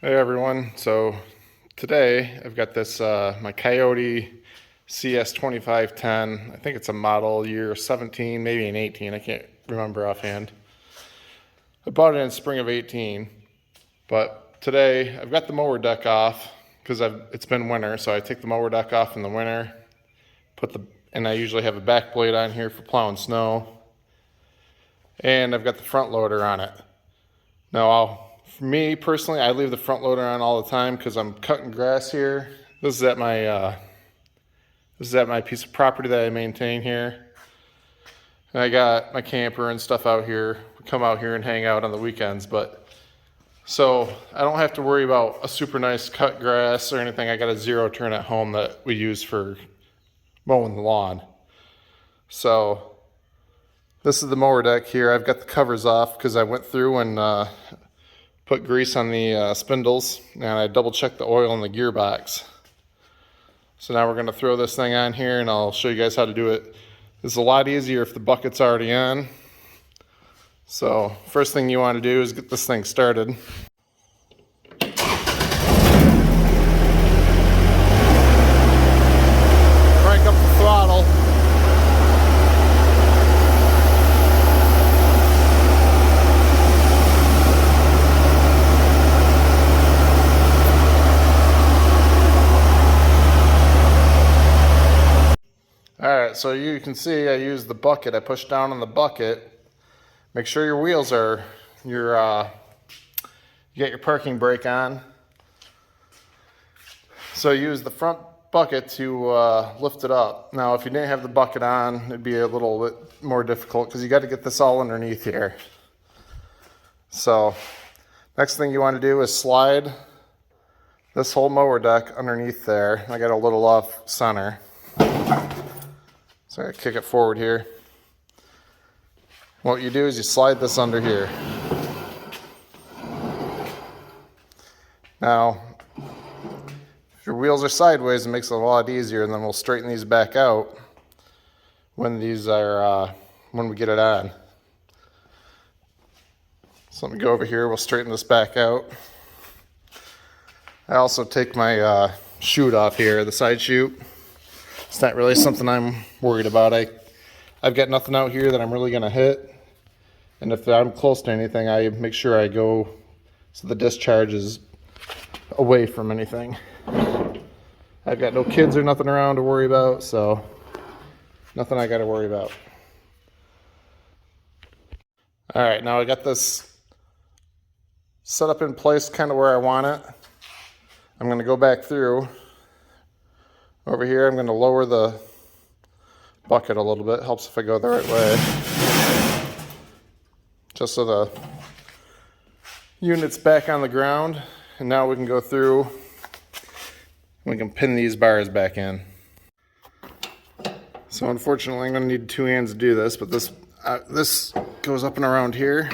Hey everyone, so today I've got this my Kioti CS2510. I think it's a model year 17, maybe an 18, I can't remember offhand. I bought it in spring of 18, but today I've got the mower deck off because it's been winter, so I take the mower deck off in the winter, and I usually have a back blade on here for plowing snow, and I've got the front loader on it. Now for me personally, I leave the front loader on all the time because I'm cutting grass here. This is at my piece of property that I maintain here. And I got my camper and stuff out here. We come out here and hang out on the weekends, so I don't have to worry about a super nice cut grass or anything. I got a zero turn at home that we use for mowing the lawn. So this is the mower deck here. I've got the covers off because I went through and put grease on the spindles, and I double checked the oil in the gearbox. So now we're going to throw this thing on here and I'll show you guys how to do it. It's a lot easier if the bucket's already on. So first thing you want to do is get this thing started. Crank up the throttle. Alright, so you can see I use the bucket. I push down on the bucket. Make sure your wheels are, you got your parking brake on. So use the front bucket to lift it up. Now if you didn't have the bucket on, it'd be a little bit more difficult because you got to get this all underneath here. So next thing you want to do is slide this whole mower deck underneath there. I got a little off center. So I kick it forward here. What you do is you slide this under here. Now, if your wheels are sideways, it makes it a lot easier, and then we'll straighten these back out when when we get it on. So let me go over here, we'll straighten this back out. I also take my chute off here, the side chute. It's not really something I'm worried about. I've got nothing out here that I'm really going to hit. And if I'm close to anything, I make sure I go so the discharge is away from anything. I've got no kids or nothing around to worry about, so nothing I got to worry about. Alright, now I got this set up in place kind of where I want it. I'm going to go back through. Over here, I'm going to lower the bucket a little bit. Helps if I go the right way. Just so the unit's back on the ground. And now we can go through. We can pin these bars back in. So unfortunately, I'm going to need two hands to do this. But this goes up and around here.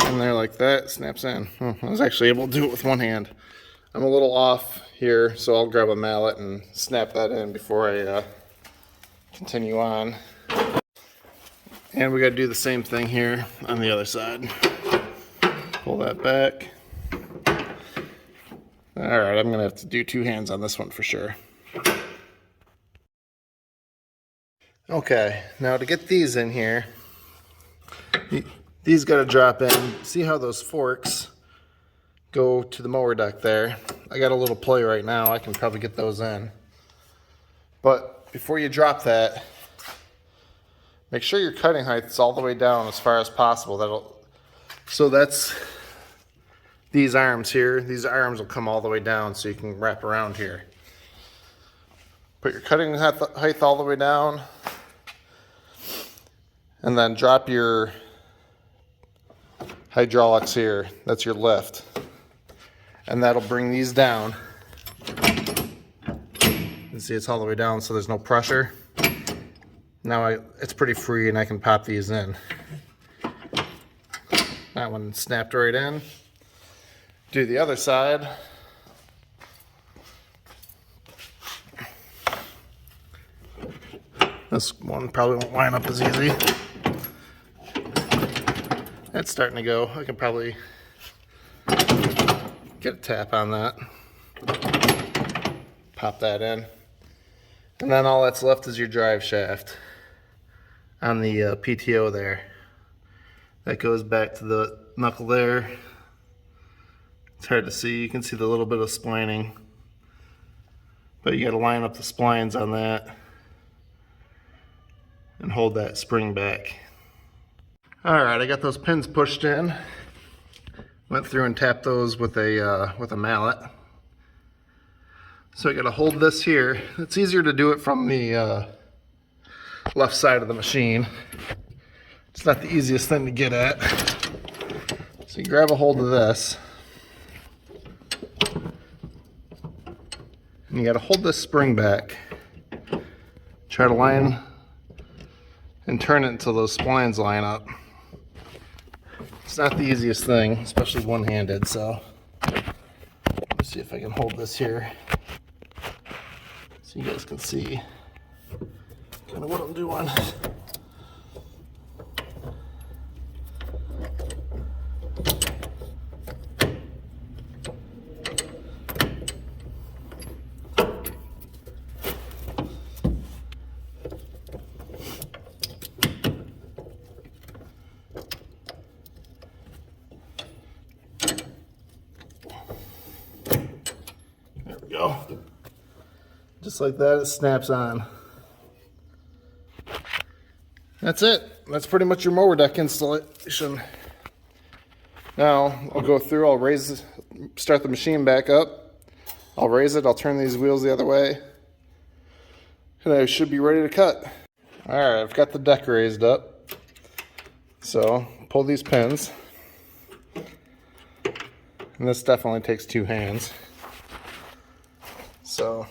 And there like that. Snaps in. Oh, I was actually able to do it with one hand. I'm a little off here, so I'll grab a mallet and snap that in before I continue on. And we got to do the same thing here on the other side. Pull that back. Alright, I'm going to have to do two hands on this one for sure. Okay, now to get these in here, these got to drop in. See how those forks go to the mower deck there. I got a little play right now. I can probably get those in. But before you drop that, make sure your cutting height is all the way down as far as possible. So that's these arms here. These arms will come all the way down so you can wrap around here. Put your cutting height all the way down, and then drop your hydraulics here. That's your lift. And that'll bring these down. You see it's all the way down, so there's no pressure. Now it's pretty free and I can pop these in. That one snapped right in. Do the other side. This one probably won't line up as easy. It's starting to go. I can probably Get a tap on that. Pop that in. And then all that's left is your drive shaft on the PTO there. That goes back to the knuckle there. It's hard to see. You can see the little bit of splining. But you got to line up the splines on that and hold that spring back. Alright, I got those pins pushed in. Went through and tapped those with a mallet. So I got to hold this here. It's easier to do it from the left side of the machine. It's not the easiest thing to get at. So you grab a hold of this. And you got to hold this spring back. Try to line and turn it until those splines line up. It's not the easiest thing, especially one-handed, so let's see if I can hold this here so you guys can see kind of what I'm doing. There we go. Just like that, it snaps on. That's it. That's pretty much your mower deck installation. Now I'll go through, start the machine back up. I'll raise it, I'll turn these wheels the other way, and I should be ready to cut. Alright, I've got the deck raised up. So pull these pins. And this definitely takes two hands. So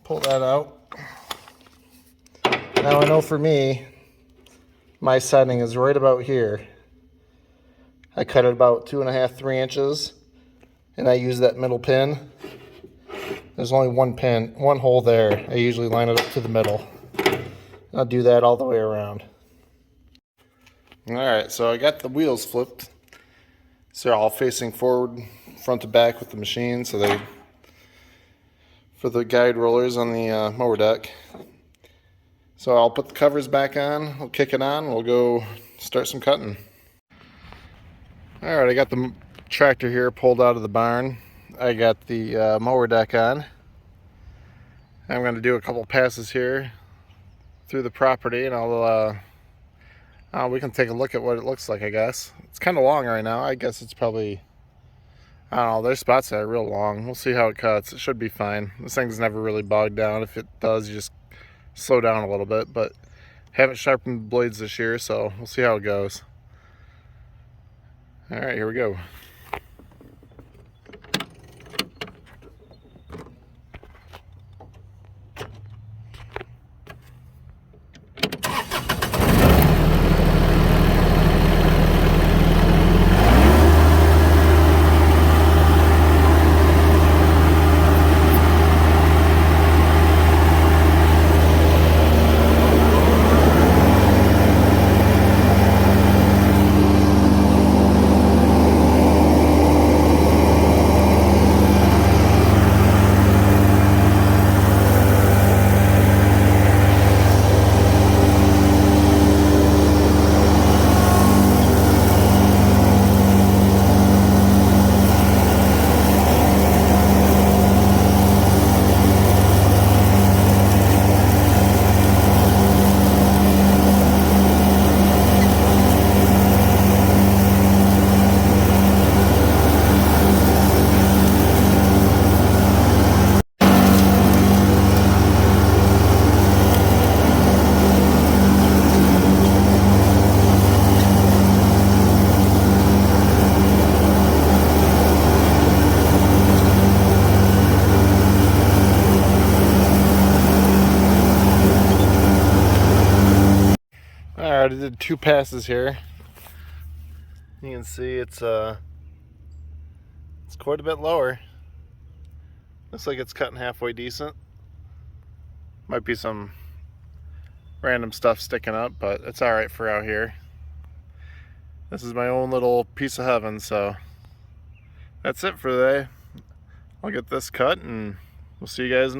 pull that out. Now I know for me, my setting is right about here. I cut it about 2.5, 3 inches, and I use that middle pin. There's only one pin, one hole there. I usually line it up to the middle. I'll do that all the way around. Alright, so I got the wheels flipped. So they're all facing forward, front to back with the machine, so they for the guide rollers on the mower deck. So I'll put the covers back on, I'll kick it on, we'll go start some cutting. Alright, I got the tractor here pulled out of the barn. I got the mower deck on. I'm going to do a couple passes here through the property, and we can take a look at what it looks like, I guess. It's kind of long right now. I guess it's probably, I don't know, there's spots that are real long. We'll see how it cuts. It should be fine. This thing's never really bogged down. If it does, you just slow down a little bit, but haven't sharpened the blades this year, so we'll see how it goes. All right, here we go. Alright, I did 2 passes here. You can see it's quite a bit lower. Looks like it's cutting halfway decent. Might be some random stuff sticking up, but it's alright for out here. This is my own little piece of heaven, so that's it for today. I'll get this cut and we'll see you guys in